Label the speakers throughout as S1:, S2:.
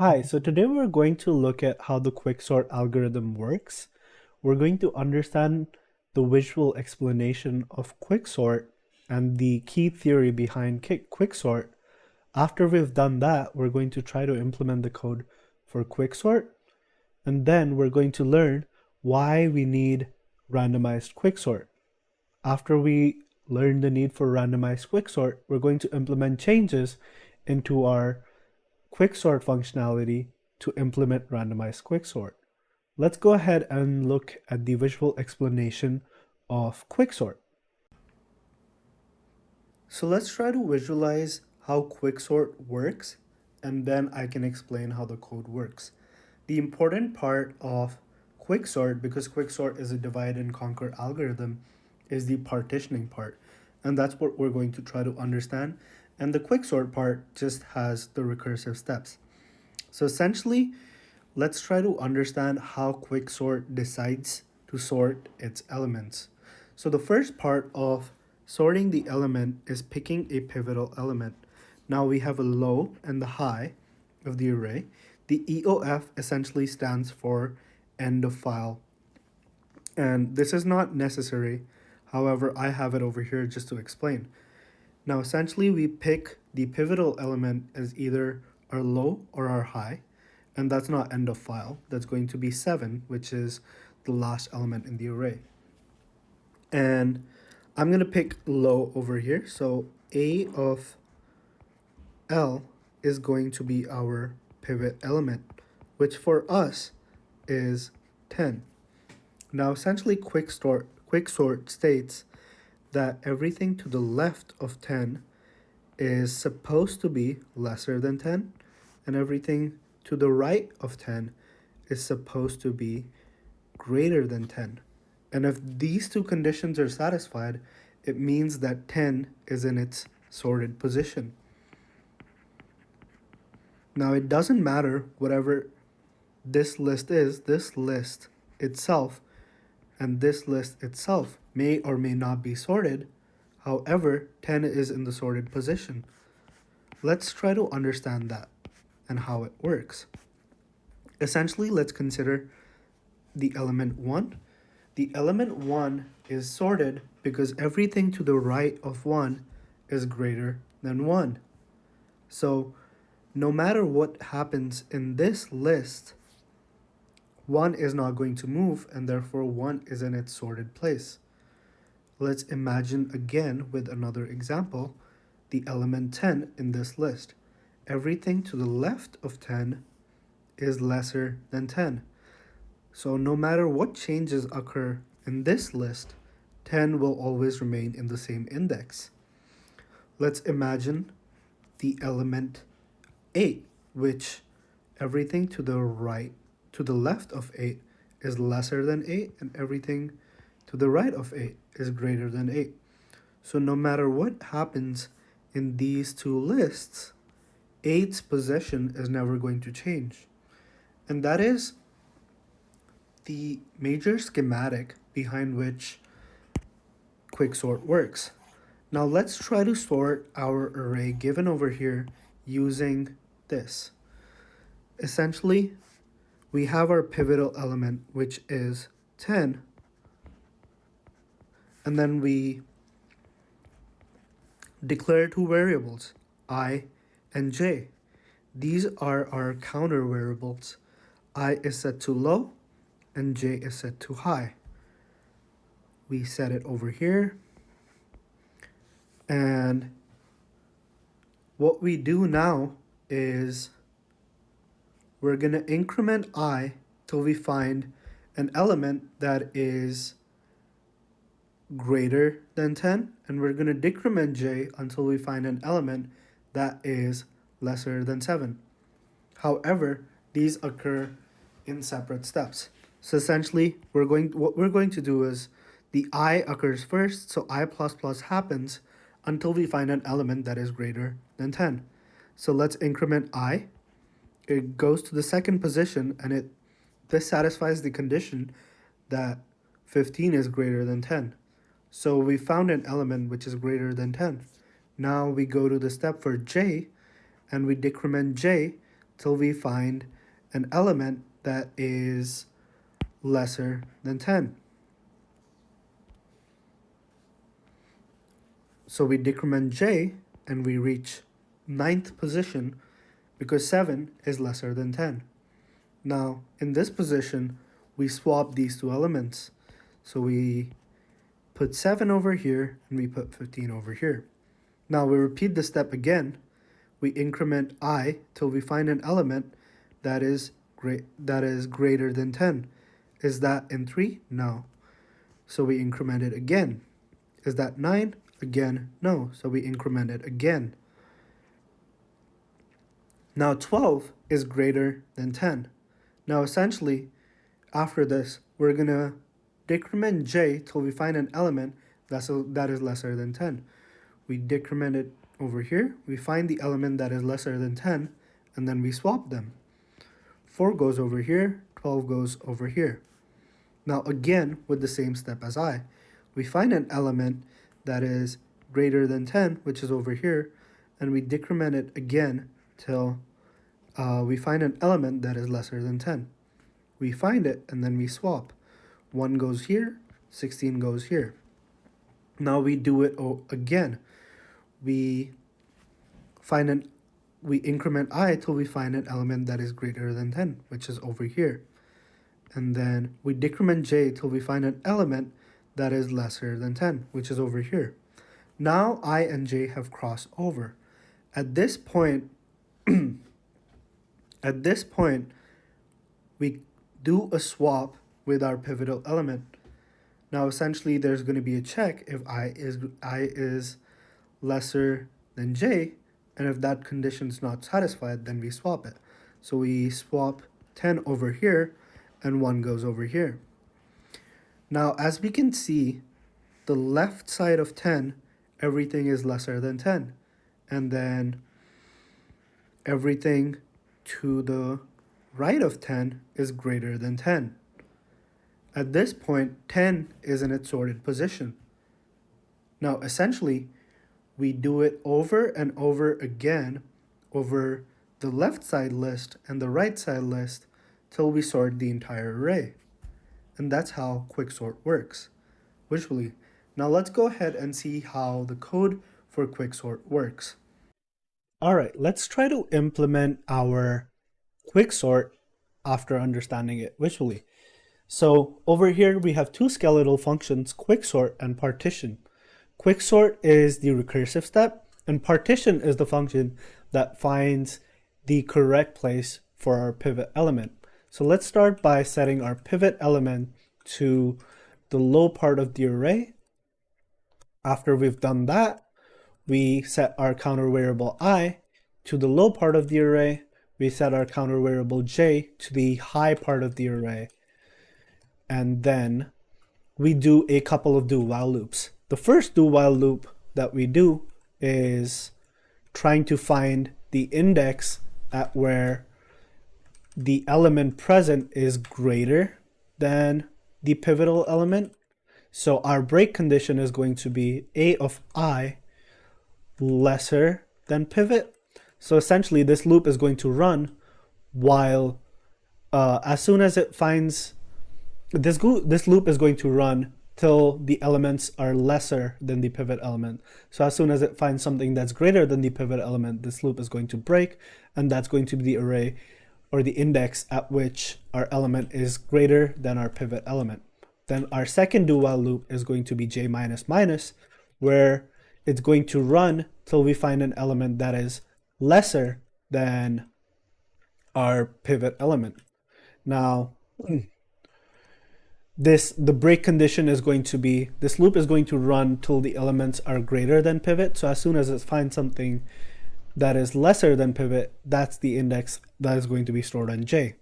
S1: Hi, so today we're going to look at how the quicksort algorithm works. We're going to understand the visual explanation of quicksort and the key theory behind quicksort. After we've done that, we're going to try to implement the code for quicksort, and then we're going to learn why we need randomized quicksort. After we learn the need for randomized quicksort, we're going to implement changes into our quicksort functionality to implement randomized quicksort. Let's go ahead and look at the visual explanation of quicksort. So let's try to visualize how quicksort works, and then I can explain how the code works. The important part of quicksort, because quicksort is a divide and conquer algorithm, is the partitioning part. And that's what we're going to try to understand. And the quicksort part just has the recursive steps. So essentially, let's try to understand how quicksort decides to sort its elements. So the first part of sorting the element is picking a pivotal element. Now we have a low and the high of the array. The EOF essentially stands for end of file. And this is not necessary. However, I have it over here just to explain. Now, essentially, we pick the pivotal element as either our low or our high, and that's not end of file. That's going to be 7, which is the last element in the array. And I'm going to pick low over here. So A of L is going to be our pivot element, which for us is 10. Now, essentially, quicksort states that everything to the left of 10 is supposed to be lesser than 10, and everything to the right of 10 is supposed to be greater than 10. And if these two conditions are satisfied, it means that 10 is in its sorted position. Now, it doesn't matter whatever this list is, this list itself and this list itself may or may not be sorted. However, 10 is in the sorted position. Let's try to understand that and how it works. Essentially, let's consider the element 1. The element 1 is sorted because everything to the right of 1 is greater than 1. So no matter what happens in this list, 1 is not going to move, and therefore 1 is in its sorted place. Let's imagine again with another example, the element 10 in this list. Everything to the left of 10 is lesser than 10. So no matter what changes occur in this list, 10 will always remain in the same index. Let's imagine the element 8, which everything to the left of 8 is lesser than 8, and everything to the right of 8 is greater than 8. So no matter what happens in these two lists, 8's position is never going to change. And that is the major schematic behind which quicksort works. Now let's try to sort our array given over here using this. Essentially, we have our pivotal element, which is 10, and then we declare two variables, I and j. These are our counter variables. I is set to low and j is set to high. We set it over here, and what we do now is we're going to increment I till we find an element that is greater than 10, and we're going to decrement j until we find an element that is lesser than 7. However, these occur in separate steps. So essentially, what we're going to do is the I occurs first, so I plus plus happens until we find an element that is greater than 10. So let's increment I. It goes to the second position, and this satisfies the condition that 15 is greater than 10. So we found an element which is greater than 10. Now we go to the step for j, and we decrement j till we find an element that is lesser than 10. So we decrement j and we reach 9th position because 7 is lesser than 10. Now, in this position, we swap these two elements. So we put 7 over here and we put 15 over here. Now we repeat the step again. We increment I till we find an element that is greater than 10. Is that in 3? No. So we increment it again. Is that 9? Again, no. So we increment it again. Now 12 is greater than 10. Now essentially, after this, we're going to decrement j till we find an element that is lesser than 10. We decrement it over here, we find the element that is lesser than 10, and then we swap them. 4 goes over here, 12 goes over here. Now again, with the same step as I, we find an element that is greater than 10, which is over here, and we decrement it again till we find an element that is lesser than 10. We find it, and then we swap. 1 goes here, 16 goes here. Now we do it again. We increment I till we find an element that is greater than 10, which is over here. And then we decrement j till we find an element that is lesser than 10, which is over here. Now I and j have crossed over. At this point, we do a swap with our pivotal element. Now essentially there's going to be a check if I is lesser than j, and if that condition is not satisfied, then we swap it. So we swap 10 over here and 1 goes over here. Now as we can see, the left side of 10, everything is lesser than 10, and then everything to the right of 10 is greater than 10. At this point, 10 is in its sorted position. Now essentially, we do it over and over again over the left side list and the right side list till we sort the entire array. And that's how quicksort works visually. Now let's go ahead and see how the code for quicksort works. All right, let's try to implement our quicksort after understanding it visually. So over here we have two skeletal functions, quicksort and partition. Quicksort is the recursive step, and partition is the function that finds the correct place for our pivot element. So let's start by setting our pivot element to the low part of the array. After we've done that, we set our counter variable I to the low part of the array. We set our counter variable j to the high part of the array. And then we do a couple of do while loops. The first do while loop that we do is trying to find the index at where the element present is greater than the pivotal element. So our break condition is going to be a of I lesser than pivot. So essentially this loop is going to run while as soon as it finds this loop is going to run till the elements are lesser than the pivot element. So as soon as it finds something that's greater than the pivot element, this loop is going to break, and that's going to be the array or the index at which our element is greater than our pivot element. Then our second do while loop is going to be j minus minus, where it's going to run till we find an element that is lesser than our pivot element. Now, the break condition is going to be, this loop is going to run till the elements are greater than pivot. So as soon as it finds something that is lesser than pivot, that's the index that is going to be stored on j.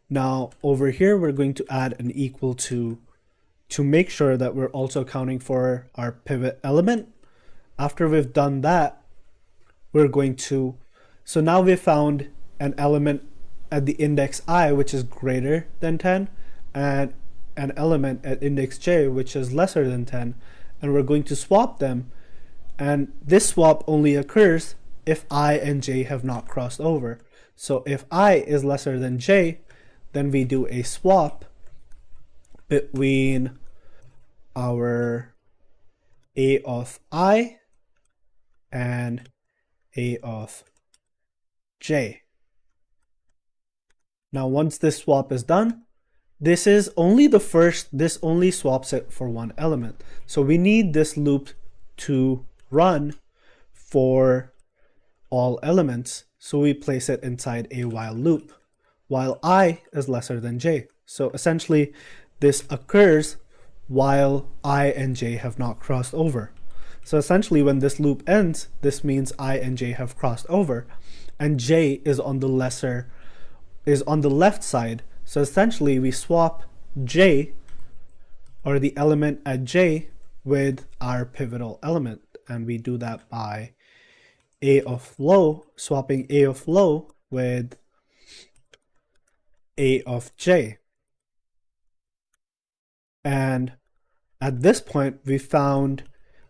S1: Now over here, we're going to add an equal to make sure that we're also accounting for our pivot element. After we've done that, we're going to, so now we've found an element at the index I, which is greater than 10, and an element at index j, which is lesser than 10, and we're going to swap them. And this swap only occurs if I and j have not crossed over. So if I is lesser than j, then we do a swap between our a of I and a of j. Now once this swap is done, this only swaps it for one element. So we need this loop to run for all elements. So we place it inside a while loop, while I is lesser than j. So essentially this occurs while I and j have not crossed over. So essentially when this loop ends, this means I and j have crossed over, and j is on the left side. So essentially we swap j, or the element at j, with our pivotal element, and we do that by swapping a of low with a of j. And at this point we found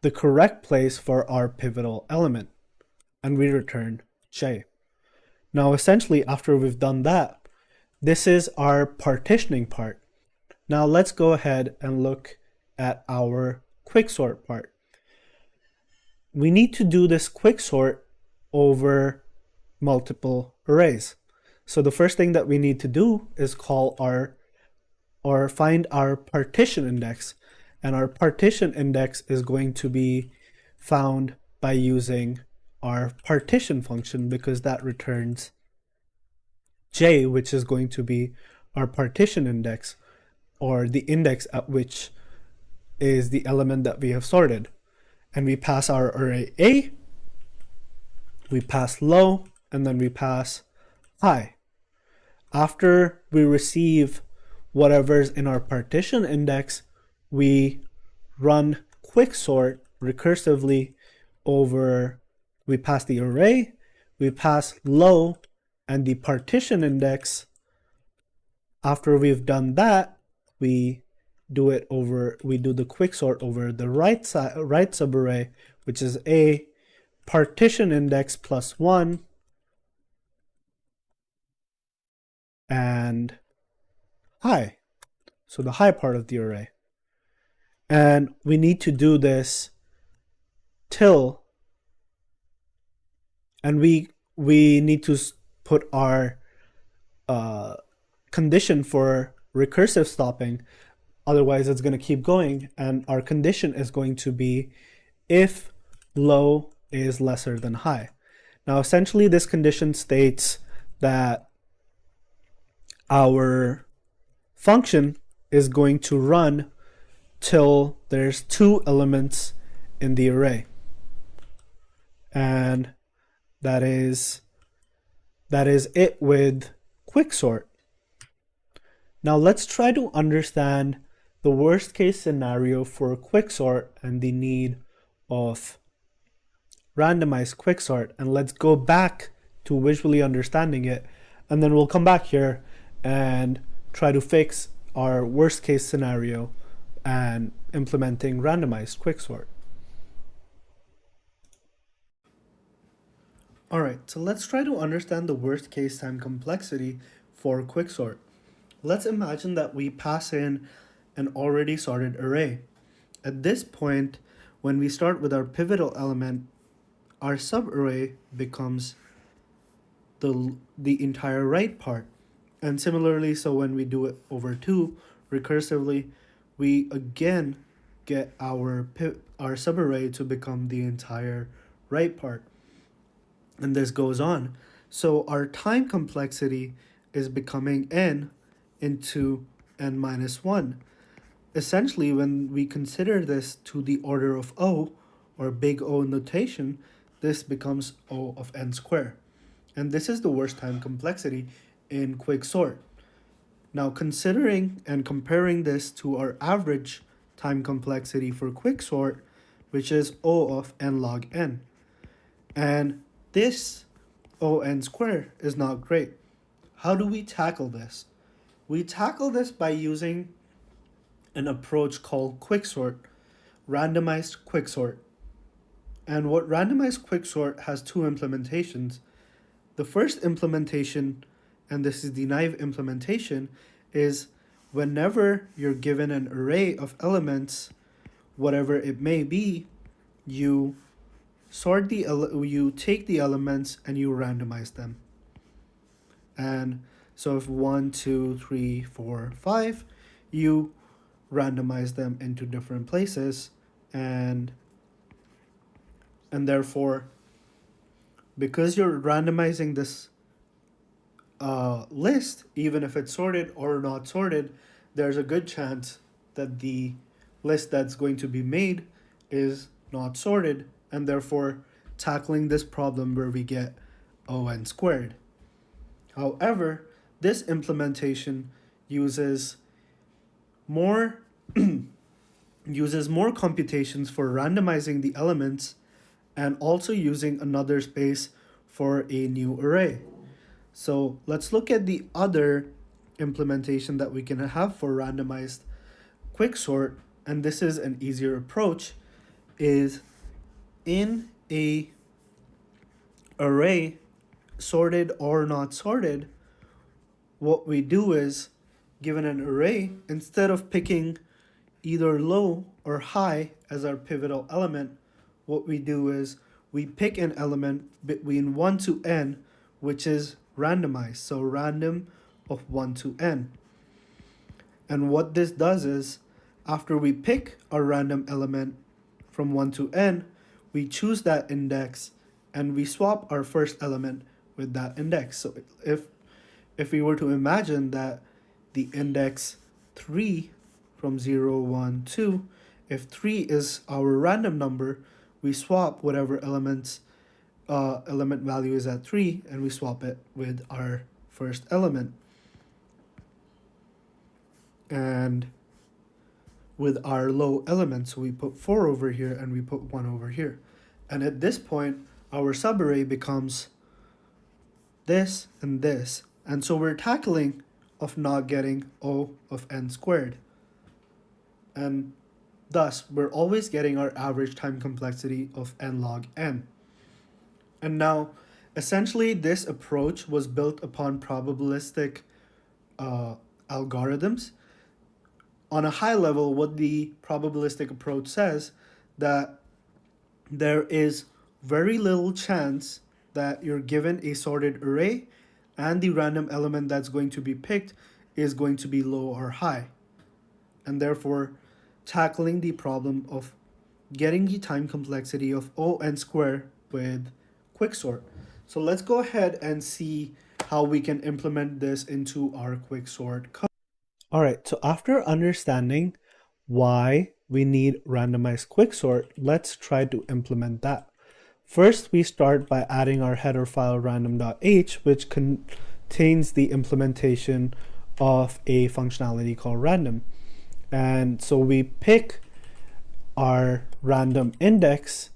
S1: the correct place for our pivotal element, and we return j. Now essentially after we've done that, this is our partitioning part. Now let's go ahead and look at our quicksort part. We need to do this quicksort over multiple arrays. So the first thing that we need to do is find our partition index, and our partition index is going to be found by using our partition function, because that returns j, which is going to be our partition index, or the index at which is the element that we have sorted. And we pass our array A, we pass low, and then we pass high. After we receive whatever's in our partition index, we run quicksort recursively over, we pass the array, we pass low and the partition index. After we've done that, we do the quicksort over the right subarray, which is A, partition index plus 1, and high, so the high part of the array. And we need to do this till, and we need to put our condition for recursive stopping, otherwise it's going to keep going, and our condition is going to be if low is lesser than high. Now essentially this condition states that our function is going to run till there's 2 elements in the array, and that is it with quicksort. Now let's try to understand the worst case scenario for quicksort and the need of randomized quicksort, and let's go back to visually understanding it, and then we'll come back here and try to fix our worst case scenario and implementing randomized quicksort. Alright, so let's try to understand the worst case time complexity for quicksort. Let's imagine that we pass in an already sorted array. At this point, when we start with our pivotal element, our subarray becomes the entire right part. And similarly, so when we do it over 2 recursively, we again get our subarray to become the entire right part. And this goes on. So our time complexity is becoming n into n minus 1. Essentially, when we consider this to the order of O, or big O notation, this becomes O of n squared. And this is the worst time complexity in quicksort. Now considering and comparing this to our average time complexity for quicksort, which is O of n log n. And this O n squared is not great. How do we tackle this? We tackle this by using an approach called quicksort, randomized quicksort. And what randomized quicksort has 2 implementations. The first implementation, and this is the naive implementation, is whenever you're given an array of elements, whatever it may be, you you take the elements and you randomize them. And so if 1, 2, 3, 4, 5, you randomize them into different places, and therefore, because you're randomizing this list, even if it's sorted or not sorted, there's a good chance that the list that's going to be made is not sorted, and therefore tackling this problem where we get O(n) squared. However, this implementation uses more computations for randomizing the elements and also using another space for a new array. So let's look at the other implementation that we can have for randomized quicksort, and this is an easier approach, is in a array, sorted or not sorted, what we do is, given an array, instead of picking either low or high as our pivotal element, what we do is we pick an element between 1 to n, which is randomized, so random of 1 to n. And what this does is, after we pick a random element from 1 to n, we choose that index and we swap our first element with that index. So if we were to imagine that the index 3 from 0, 1, 2, if 3 is our random number, we swap whatever element value is at 3, and we swap it with our first element. And with our low element, so we put 4 over here and we put 1 over here. And at this point, our subarray becomes this and this. And so we're tackling of not getting O of n squared. And thus, we're always getting our average time complexity of n log n. And now, essentially, this approach was built upon probabilistic algorithms. On a high level, what the probabilistic approach says, that there is very little chance that you're given a sorted array and the random element that's going to be picked is going to be low or high. And therefore, tackling the problem of getting the time complexity of O(n) squared with quicksort. So let's go ahead and see how we can implement this into our quicksort code. All right, so after understanding why we need randomized quicksort, let's try to implement that. First, we start by adding our header file random.h, which contains the implementation of a functionality called random. And so we pick our random index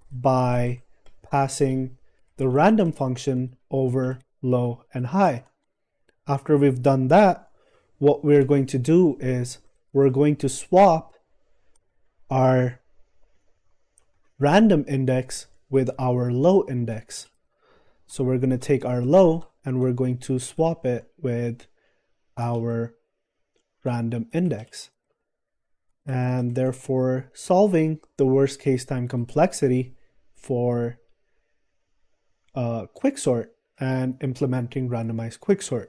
S1: by passing the random function over low and high. After we've done that, what we're going to do is we're going to swap our random index with our low index. So we're going to take our low and we're going to swap it with our random index. And therefore solving the worst case time complexity for quicksort and implementing randomized quicksort.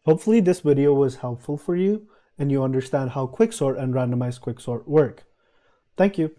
S1: Hopefully this video was helpful for you and you understand how quicksort and randomized quicksort work. Thank you.